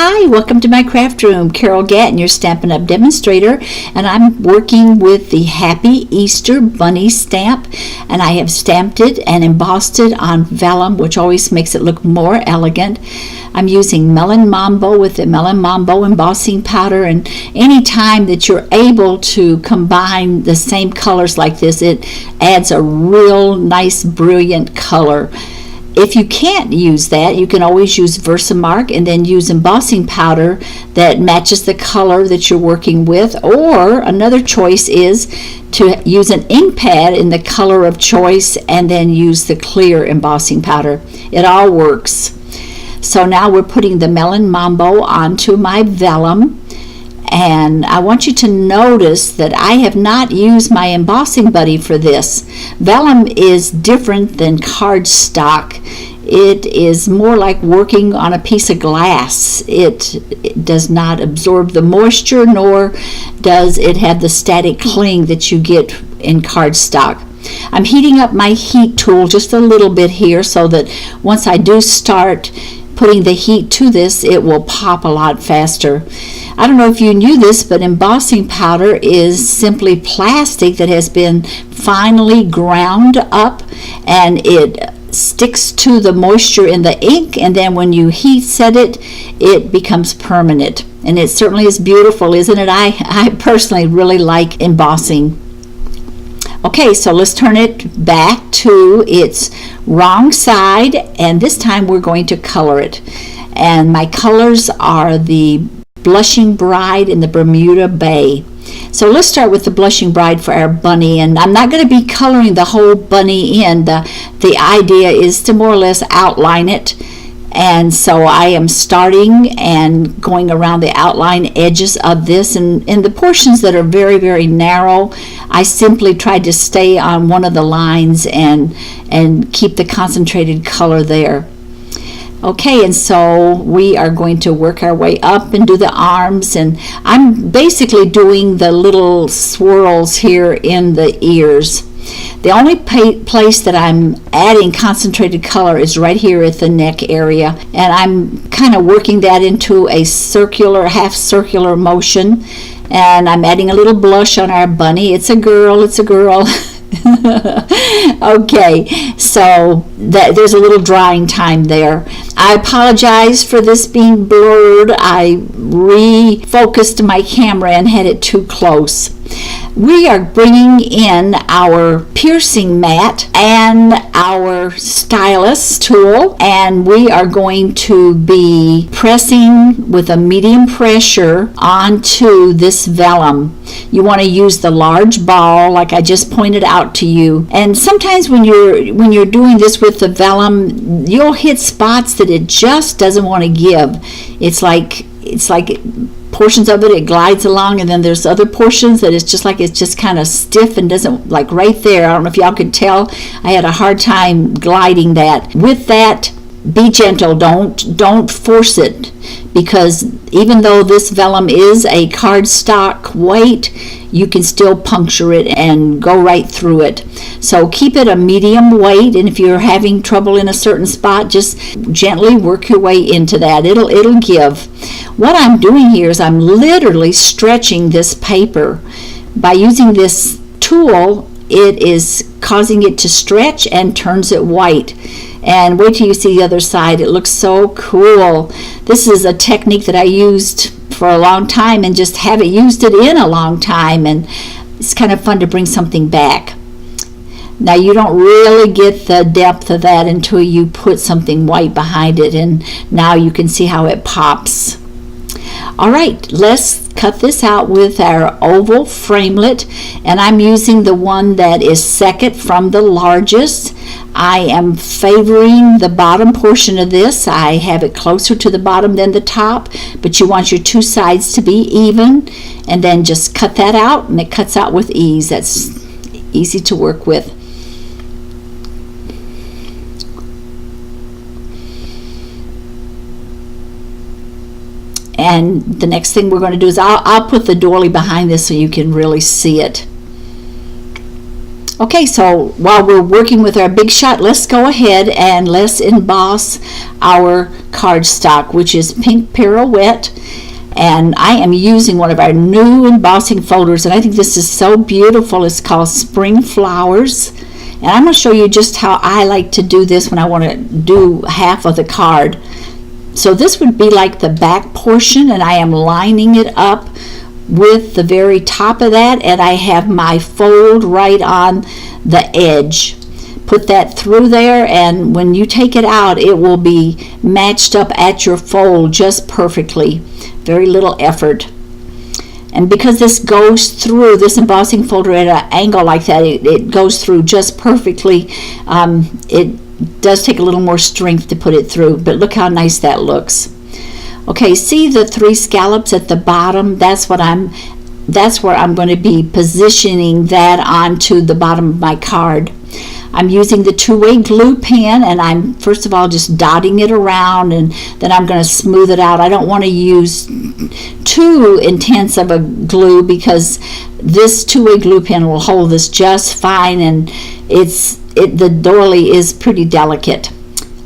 Hi, welcome to my craft room. Carol Gatton, your Stampin' Up! Demonstrator, and I'm working with the Happy Easter Bunny stamp, and I have stamped it and embossed it on vellum, which always makes it look more elegant. I'm using Melon Mambo with the Melon Mambo embossing powder, and any time that you're able to combine the same colors like this, it adds a real nice, brilliant color. If you can't use that, you can always use Versamark and then use embossing powder that matches the color that you're working with. Or another choice is to use an ink pad in the color of choice and then use the clear embossing powder. It all works. So now we're putting the Melon Mambo onto my vellum. And I want you to notice that I have not used my embossing buddy for this. Vellum is different than cardstock. It is more like working on a piece of glass. It does not absorb the moisture, nor does it have the static cling that you get in cardstock. I'm heating up my heat tool just a little bit here so that once I do start putting the heat to this, it will pop a lot faster. I don't know if you knew this, but embossing powder is simply plastic that has been finely ground up, and it sticks to the moisture in the ink, and then when you heat set it, it becomes permanent. And it certainly is beautiful, isn't it? I personally really like embossing. Okay, so let's turn it back to its wrong side, and this time we're going to color it. And my colors are the Blushing Bride and the Bermuda Bay. So let's start with the Blushing Bride for our bunny, and I'm not going to be coloring the whole bunny in. The idea is to more or less outline it. And so I am starting and going around the outline edges of this, and in the portions that are very, very narrow, I simply tried to stay on one of the lines and keep the concentrated color there. Okay, and so we are going to work our way up and do the arms, and I'm basically doing the little swirls here in the ears. The only place that I'm adding concentrated color is right here at the neck area, and I'm kind of working that into a circular, half circular motion, and I'm adding a little blush on our bunny. It's a girl, it's a girl. Okay, so there's a little drying time there. I apologize for this being blurred. I refocused my camera and had it too close. We are bringing in our piercing mat and our stylus tool, and we are going to be pressing with a medium pressure onto this vellum. You want to use the large ball like I just pointed out to you, and sometimes when you're doing this with the vellum, you'll hit spots that it just doesn't want to give. It's like portions of it glides along, and then there's other portions that it's just kind of stiff and doesn't, like right there. I don't know if y'all could tell. I had a hard time gliding that. With that, be gentle. Don't force it, because even though this vellum is a cardstock weight, you can still puncture it and go right through it. So keep it a medium weight, and if you're having trouble in a certain spot, just gently work your way into that. It'll give. What I'm doing here is I'm literally stretching this paper. By using this tool, it is causing it to stretch and turns it white. And wait till you see the other side. It looks so cool. This is a technique that I used for a long time and just haven't used it in a long time, and it's kind of fun to bring something back. Now you don't really get the depth of that until you put something white behind it, and now you can see how it pops. All right, let's cut this out with our oval framelit, and I'm using the one that is second from the largest. I am favoring the bottom portion of this. I have it closer to the bottom than the top, but you want your two sides to be even, and then just cut that out, and it cuts out with ease. That's easy to work with. And the next thing we're going to do is I'll put the doily behind this so you can really see it. Okay, so while we're working with our big shot, let's go ahead and let's emboss our cardstock, which is Pink Pirouette. And I am using one of our new embossing folders, and I think this is so beautiful. It's called Spring Flowers. And I'm going to show you just how I like to do this when I want to do half of the card. So this would be like the back portion, and I am lining it up with the very top of that, and I have my fold right on the edge. Put that through there, and when you take it out, it will be matched up at your fold just perfectly. Very little effort. And because this goes through, this embossing folder at an angle like that, it goes through just perfectly. It does take a little more strength to put it through, but look how nice that looks. Okay, see the 3 scallops at the bottom? That's where I'm going to be positioning that onto the bottom of my card. I'm using the two-way glue pen, and I'm first of all just dotting it around, and then I'm going to smooth it out. I don't want to use too intense of a glue because this two-way glue pen will hold this just fine, and the doily is pretty delicate.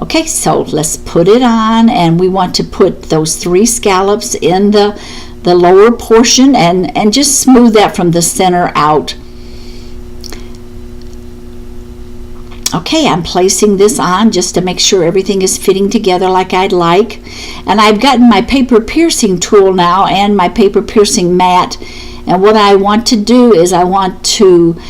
Okay, so let's put it on, and we want to put those 3 scallops in the lower portion and just smooth that from the center out. Okay, I'm placing this on just to make sure everything is fitting together like I'd like. And I've gotten my paper piercing tool now and my paper piercing mat. And what I want to do is I want to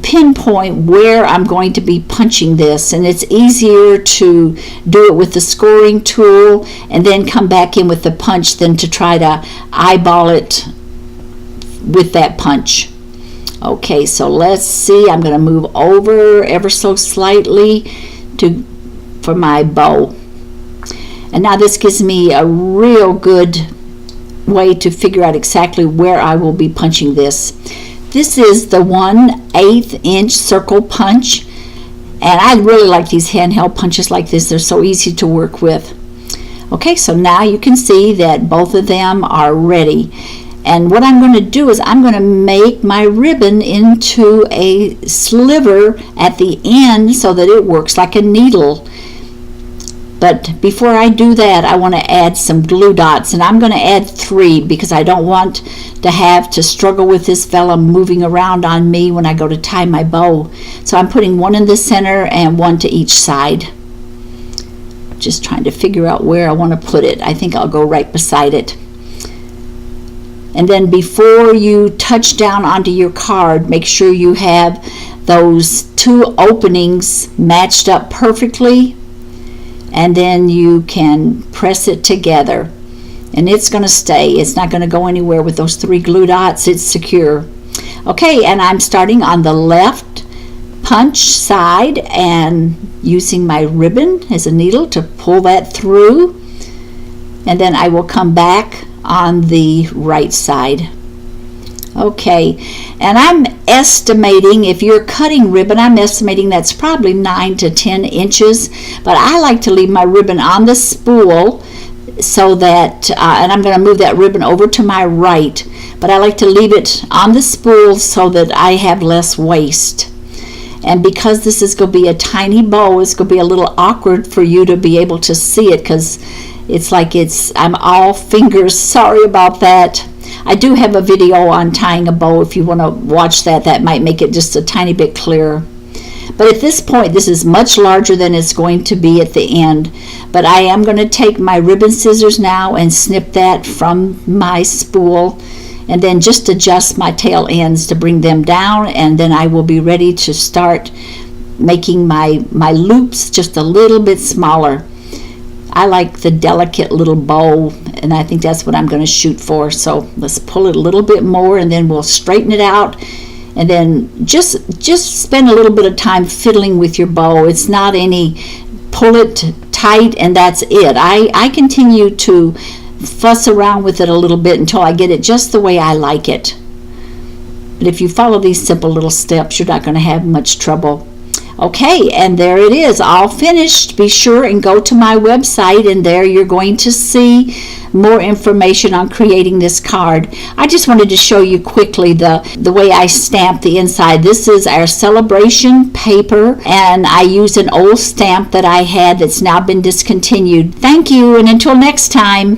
pinpoint where I'm going to be punching this, and it's easier to do it with the scoring tool and then come back in with the punch than to try to eyeball it with that punch. Okay, so let's see. I'm going to move over ever so slightly for my bow. And now this gives me a real good way to figure out exactly where I will be punching this. This is the 1/8 inch circle punch, and I really like these handheld punches like this. They're so easy to work with. Okay, so now you can see that both of them are ready. And what I'm going to do is I'm going to make my ribbon into a sliver at the end so that it works like a needle. But before I do that, I want to add some glue dots, and I'm going to add 3 because I don't want to have to struggle with this vellum moving around on me when I go to tie my bow. So I'm putting 1 in the center and 1 to each side. Just trying to figure out where I want to put it. I think I'll go right beside it. And then before you touch down onto your card, make sure you have those 2 openings matched up perfectly, and then you can press it together. And it's going to stay. It's not going to go anywhere with those 3 glue dots. It's secure. Okay, and I'm starting on the left punch side and using my ribbon as a needle to pull that through. And then I will come back on the right side. Okay, and I'm estimating, if you're cutting ribbon, I'm estimating that's probably 9 to 10 inches, but I like to leave my ribbon on the spool so that, and I'm going to move that ribbon over to my right, but I like to leave it on the spool so that I have less waste. And because this is going to be a tiny bow, it's going to be a little awkward for you to be able to see it because it's like I'm all fingers. Sorry about that. I do have a video on tying a bow. If you want to watch that, that might make it just a tiny bit clearer. But at this point, this is much larger than it's going to be at the end. But I am going to take my ribbon scissors now and snip that from my spool, and then just adjust my tail ends to bring them down, and then I will be ready to start making my loops just a little bit smaller. I like the delicate little bow, and I think that's what I'm going to shoot for. So let's pull it a little bit more, and then we'll straighten it out, and then just spend a little bit of time fiddling with your bow. It's not any pull it tight and that's it. I continue to fuss around with it a little bit until I get it just the way I like it. But if you follow these simple little steps, you're not going to have much trouble. Okay, and there it is, all finished. Be sure and go to my website, and there you're going to see more information on creating this card. I just wanted to show you quickly the way I stamp the inside. This is our celebration paper, and I used an old stamp that I had that's now been discontinued. Thank you, and until next time.